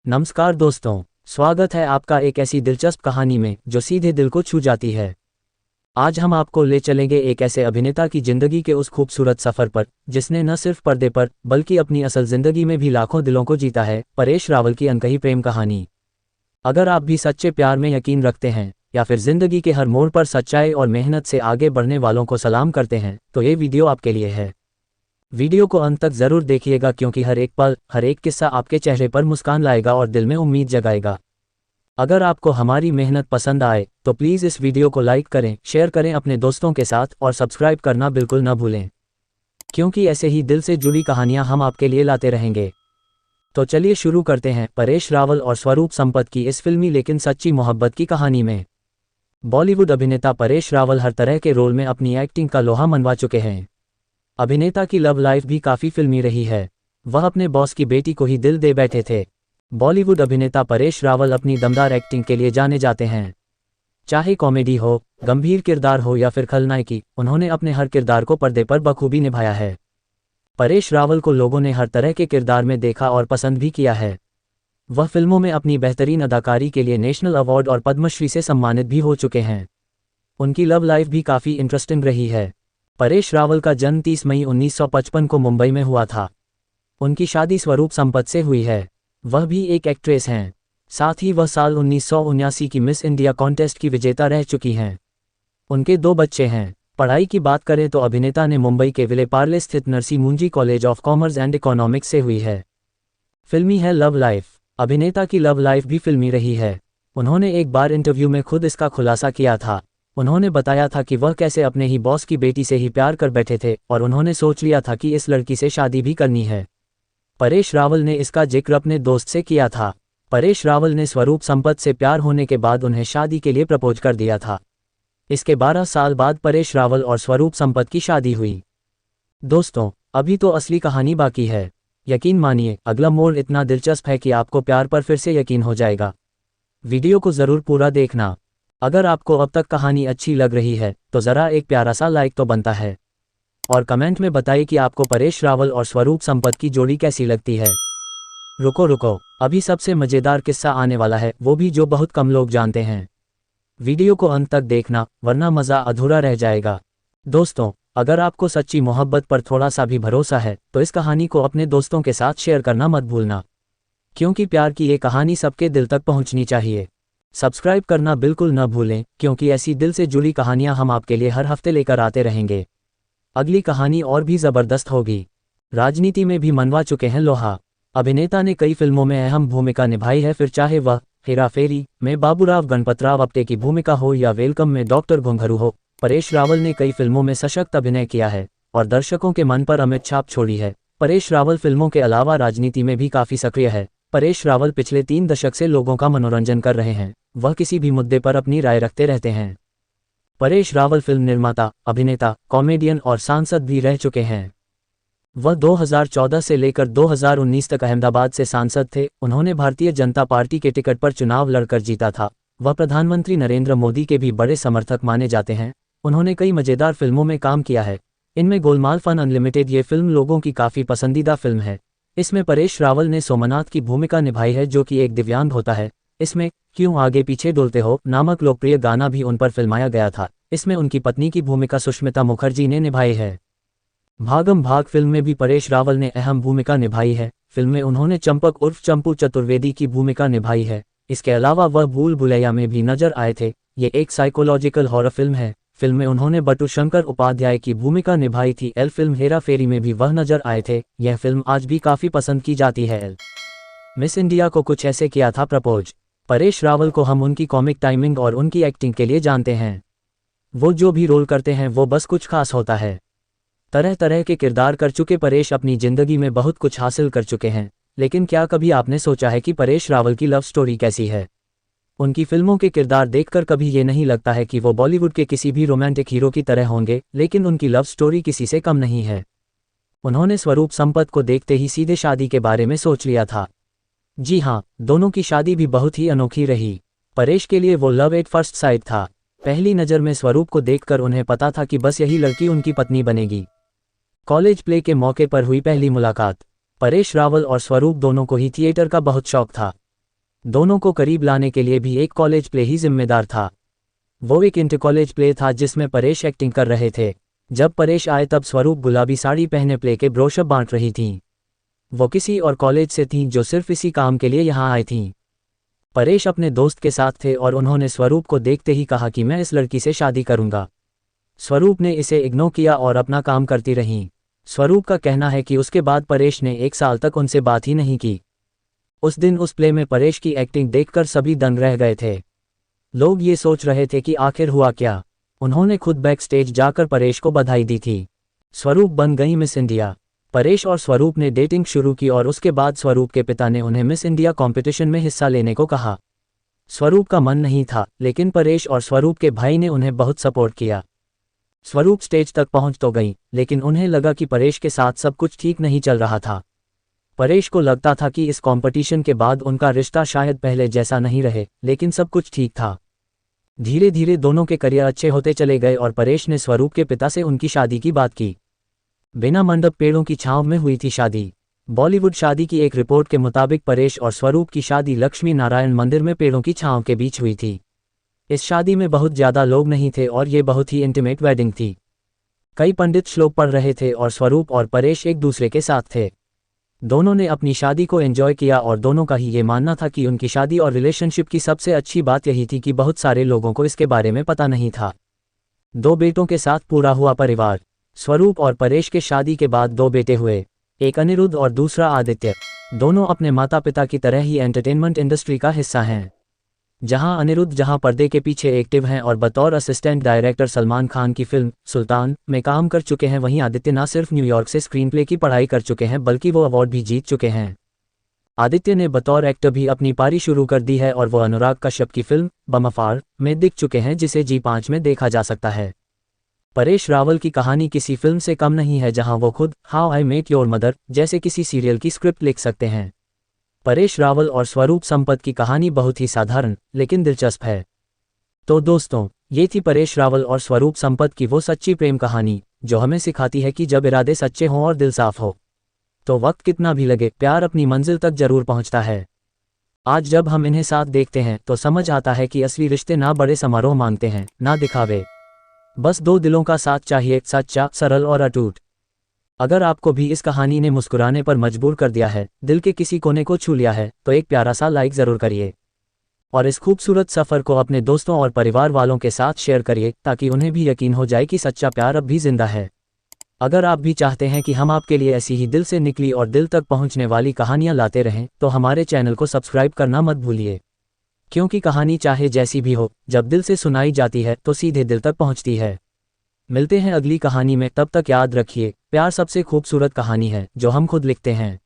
नमस्कार दोस्तों, स्वागत है आपका एक ऐसी दिलचस्प कहानी में जो सीधे दिल को छू जाती है। आज हम आपको ले चलेंगे एक ऐसे अभिनेता की जिंदगी के उस खूबसूरत सफर पर जिसने न सिर्फ पर्दे पर बल्कि अपनी असल जिंदगी में भी लाखों दिलों को जीता है। परेश रावल की अनकही प्रेम कहानी। अगर आप भी सच्चे प्यार में यकीन रखते हैं या फिर जिंदगी के हर मोड़ पर सच्चाई और मेहनत से आगे बढ़ने वालों को सलाम करते हैं तो ये वीडियो आपके लिए है। वीडियो को अंत तक जरूर देखिएगा क्योंकि हर एक पल, हर एक किस्सा आपके चेहरे पर मुस्कान लाएगा और दिल में उम्मीद जगाएगा। अगर आपको हमारी मेहनत पसंद आए तो प्लीज़ इस वीडियो को लाइक करें, शेयर करें अपने दोस्तों के साथ और सब्सक्राइब करना बिल्कुल न भूलें, क्योंकि ऐसे ही दिल से जुड़ी कहानियां हम आपके लिए लाते रहेंगे। तो चलिए शुरू करते हैं परेश रावल और स्वरूप संपत की इस फिल्मी लेकिन सच्ची मोहब्बत की कहानी में। बॉलीवुड अभिनेता परेश रावल हर तरह के रोल में अपनी एक्टिंग का लोहा मनवा चुके हैं। अभिनेता की लव लाइफ भी काफ़ी फिल्मी रही है। वह अपने बॉस की बेटी को ही दिल दे बैठे थे। बॉलीवुड अभिनेता परेश रावल अपनी दमदार एक्टिंग के लिए जाने जाते हैं। चाहे कॉमेडी हो, गंभीर किरदार हो या फिर खलनायकी, उन्होंने अपने हर किरदार को पर्दे पर बखूबी निभाया है। परेश रावल को लोगों ने हर तरह के किरदार में देखा और पसंद भी किया है। वह फिल्मों में अपनी बेहतरीन अदाकारी के लिए नेशनल अवार्ड और पद्मश्री से सम्मानित भी हो चुके हैं। उनकी लव लाइफ भी काफ़ी इंटरेस्टिंग रही है। परेश रावल का जन्म 30 मई 1955 को मुंबई में हुआ था। उनकी शादी स्वरूप संपत से हुई है। वह भी एक एक्ट्रेस हैं। साथ ही वह साल 1979 की मिस इंडिया कॉन्टेस्ट की विजेता रह चुकी हैं। उनके 2 बच्चे हैं। पढ़ाई की बात करें तो अभिनेता ने मुंबई के विलेपार्ले स्थित नरसी मुंजी college of commerce and economics से हुई है। फिल्मी है लव लाइफ। अभिनेता की लव लाइफ भी फिल्मी रही है। उन्होंने एक बार इंटरव्यू में खुद इसका खुलासा किया था। उन्होंने बताया था कि वह कैसे अपने ही बॉस की बेटी से ही प्यार कर बैठे थे और उन्होंने सोच लिया था कि इस लड़की से शादी भी करनी है। परेश रावल ने इसका जिक्र अपने दोस्त से किया था। परेश रावल ने स्वरूप संपत से प्यार होने के बाद उन्हें शादी के लिए प्रपोज कर दिया था। इसके 12 साल बाद परेश रावल और स्वरूप संपत की शादी हुई। दोस्तों, अभी तो असली कहानी बाकी है। यकीन मानिए, अगला मोड़ इतना दिलचस्प है कि आपको प्यार पर फिर से यकीन हो जाएगा। वीडियो को ज़रूर पूरा देखना। अगर आपको अब तक कहानी अच्छी लग रही है तो ज़रा एक प्यारा सा लाइक तो बनता है, और कमेंट में बताइए कि आपको परेश रावल और स्वरूप संपत की जोड़ी कैसी लगती है। रुको, अभी सबसे मज़ेदार किस्सा आने वाला है, वो भी जो बहुत कम लोग जानते हैं। वीडियो को अंत तक देखना वरना मज़ा अधूरा रह जाएगा। दोस्तों, अगर आपको सच्ची मोहब्बत पर थोड़ा सा भी भरोसा है तो इस कहानी को अपने दोस्तों के साथ शेयर करना मत भूलना, क्योंकि प्यार की ये कहानी सबके दिल तक पहुंचनी चाहिए। सब्सक्राइब करना बिल्कुल न भूलें, क्योंकि ऐसी दिल से जुड़ी कहानियां हम आपके लिए हर हफ्ते लेकर आते रहेंगे। अगली कहानी और भी ज़बरदस्त होगी। राजनीति में भी मनवा चुके हैं लोहा। अभिनेता ने कई फिल्मों में अहम भूमिका निभाई है, फिर चाहे वह हेरा फेरी में बाबूराव गणपतराव अपटे की भूमिका हो या वेलकम में डॉक्टर घुंघरू हो। परेश रावल ने कई फिल्मों में सशक्त अभिनय किया है और दर्शकों के मन पर अमिट छाप छोड़ी है। परेश रावल फिल्मों के अलावा राजनीति में भी काफ़ी सक्रिय है। परेश रावल पिछले 3 दशक से लोगों का मनोरंजन कर रहे हैं। वह किसी भी मुद्दे पर अपनी राय रखते रहते हैं। परेश रावल फिल्म निर्माता, अभिनेता, कॉमेडियन और सांसद भी रह चुके हैं। वह 2014 से लेकर 2019 तक अहमदाबाद से सांसद थे। उन्होंने भारतीय जनता पार्टी के टिकट पर चुनाव लड़कर जीता था। वह प्रधानमंत्री नरेंद्र मोदी के भी बड़े समर्थक माने जाते हैं। उन्होंने कई मज़ेदार फिल्मों में काम किया है। इनमें गोलमाल फन अनलिमिटेड ये फिल्म लोगों की काफ़ी पसंदीदा फिल्म है। इसमें परेश रावल ने सोमनाथ की भूमिका निभाई है, जो कि एक दिव्यांग होता है। इसमें क्यों आगे पीछे डोलते हो नामक लोकप्रिय गाना भी उन पर फिल्माया गया था। इसमें उनकी पत्नी की भूमिका सुष्मिता मुखर्जी ने निभाई है। भागम भाग फिल्म में भी परेश रावल ने अहम भूमिका निभाई है। फिल्म में उन्होंने चंपक उर्फ चंपू चतुर्वेदी की भूमिका निभाई है। इसके अलावा वह भूल भुलैया में भी नजर आए थे। ये एक साइकोलॉजिकल हॉरर फिल्म है। फिल्म में उन्होंने बटू शंकर उपाध्याय की भूमिका निभाई थी। एल फिल्म हेरा फेरी में भी वह नजर आए थे। यह फिल्म आज भी काफ़ी पसंद की जाती है। एल मिस इंडिया को कुछ ऐसे किया था प्रपोज। परेश रावल को हम उनकी कॉमिक टाइमिंग और उनकी एक्टिंग के लिए जानते हैं। वो जो भी रोल करते हैं वो बस कुछ खास होता है। तरह तरह के किरदार कर चुके परेश अपनी ज़िंदगी में बहुत कुछ हासिल कर चुके हैं। लेकिन क्या कभी आपने सोचा है कि परेश रावल की लव स्टोरी कैसी है? उनकी फिल्मों के किरदार देखकर कभी ये नहीं लगता है कि वो बॉलीवुड के किसी भी रोमांटिक हीरो की तरह होंगे, लेकिन उनकी लव स्टोरी किसी से कम नहीं है। उन्होंने स्वरूप संपत को देखते ही सीधे शादी के बारे में सोच लिया था। जी हाँ, दोनों की शादी भी बहुत ही अनोखी रही। परेश के लिए वो लव एट फर्स्ट साइट था। पहली नज़र में स्वरूप को देखकर उन्हें पता था कि बस यही लड़की उनकी पत्नी बनेगी। कॉलेज प्ले के मौके पर हुई पहली मुलाकात। परेश रावल और स्वरूप दोनों को ही थिएटर का बहुत शौक था। दोनों को करीब लाने के लिए भी एक कॉलेज प्ले ही जिम्मेदार था। वो एक इंटर कॉलेज प्ले था जिसमें परेश एक्टिंग कर रहे थे। जब परेश आए तब स्वरूप गुलाबी साड़ी पहने प्ले के ब्रोशर बांट रही थीं। वो किसी और कॉलेज से थीं जो सिर्फ इसी काम के लिए यहाँ आई थीं। परेश अपने दोस्त के साथ थे और उन्होंने स्वरूप को देखते ही कहा कि मैं इस लड़की से शादी करूंगा। स्वरूप ने इसे इग्नोर किया और अपना काम करती रहीं। स्वरूप का कहना है कि उसके बाद परेश ने 1 साल तक उनसे बात ही नहीं की। उस दिन उस प्ले में परेश की एक्टिंग देखकर सभी दंग रह गए थे। लोग ये सोच रहे थे कि आखिर हुआ क्या। उन्होंने खुद बैक स्टेज जाकर परेश को बधाई दी थी। स्वरूप बन गई मिस इंडिया। परेश और स्वरूप ने डेटिंग शुरू की और उसके बाद स्वरूप के पिता ने उन्हें मिस इंडिया कंपटीशन में हिस्सा लेने को कहा। स्वरूप का मन नहीं था, लेकिन परेश और स्वरूप के भाई ने उन्हें बहुत सपोर्ट किया। स्वरूप स्टेज तक पहुंच तो गई, लेकिन उन्हें लगा कि परेश के साथ सब कुछ ठीक नहीं चल रहा था। परेश को लगता था कि इस कंपटीशन के बाद उनका रिश्ता शायद पहले जैसा नहीं रहे, लेकिन सब कुछ ठीक था। धीरे धीरे दोनों के करियर अच्छे होते चले गए और परेश ने स्वरूप के पिता से उनकी शादी की बात की। बिना मंडप पेड़ों की छांव में हुई थी शादी। बॉलीवुड शादी की एक रिपोर्ट के मुताबिक परेश और स्वरूप की शादी लक्ष्मी नारायण मंदिर में पेड़ों की छांव के बीच हुई थी। इस शादी में बहुत ज़्यादा लोग नहीं थे और ये बहुत ही इंटीमेट वेडिंग थी। कई पंडित श्लोक पढ़ रहे थे और स्वरूप और परेश एक दूसरे के साथ थे। दोनों ने अपनी शादी को एंजॉय किया और दोनों का ही ये मानना था कि उनकी शादी और रिलेशनशिप की सबसे अच्छी बात यही थी कि बहुत सारे लोगों को इसके बारे में पता नहीं था। 2 बेटों के साथ पूरा हुआ परिवार। स्वरूप और परेश के शादी के बाद 2 बेटे हुए, एक अनिरुद्ध और दूसरा आदित्य। दोनों अपने माता पिता की तरह ही एंटरटेनमेंट इंडस्ट्री का हिस्सा हैं। जहां अनिरुद्ध पर्दे के पीछे एक्टिव हैं और बतौर असिस्टेंट डायरेक्टर सलमान खान की फिल्म सुल्तान में काम कर चुके हैं, वहीं आदित्य न सिर्फ न्यूयॉर्क से स्क्रीनप्ले की पढ़ाई कर चुके हैं बल्कि वो अवार्ड भी जीत चुके हैं। आदित्य ने बतौर एक्टर भी अपनी पारी शुरू कर दी है और वो अनुराग कश्यप की फिल्म बमफार में दिख चुके हैं, जिसे जी5 में देखा जा सकता है। परेश रावल की कहानी किसी फिल्म से कम नहीं है, जहां वो खुद how I met your mother जैसे किसी सीरियल की स्क्रिप्ट लिख सकते हैं। परेश रावल और स्वरूप संपत की कहानी बहुत ही साधारण लेकिन दिलचस्प है। तो दोस्तों, ये थी परेश रावल और स्वरूप संपत की वो सच्ची प्रेम कहानी जो हमें सिखाती है कि जब इरादे सच्चे हों और दिल साफ हो तो वक्त कितना भी लगे, प्यार अपनी मंजिल तक जरूर पहुंचता है। आज जब हम इन्हें साथ देखते हैं तो समझ आता है कि असली रिश्ते ना बड़े समारोह मांगते हैं, ना दिखावे। बस 2 दिलों का साथ चाहिए, सच्चा, सरल और अटूट। अगर आपको भी इस कहानी ने मुस्कुराने पर मजबूर कर दिया है, दिल के किसी कोने को छू लिया है, तो एक प्यारा सा लाइक ज़रूर करिए और इस खूबसूरत सफ़र को अपने दोस्तों और परिवार वालों के साथ शेयर करिए ताकि उन्हें भी यकीन हो जाए कि सच्चा प्यार अब भी जिंदा है। अगर आप भी चाहते हैं कि हम आपके लिए ऐसी ही दिल से निकली और दिल तक पहुंचने वाली कहानियां लाते रहें, तो हमारे चैनल को सब्सक्राइब करना मत भूलिए, क्योंकि कहानी चाहे जैसी भी हो, जब दिल से सुनाई जाती है तो सीधे दिल तक पहुंचती है। मिलते हैं अगली कहानी में, तब तक याद रखिए, प्यार सबसे खूबसूरत कहानी है जो हम खुद लिखते हैं।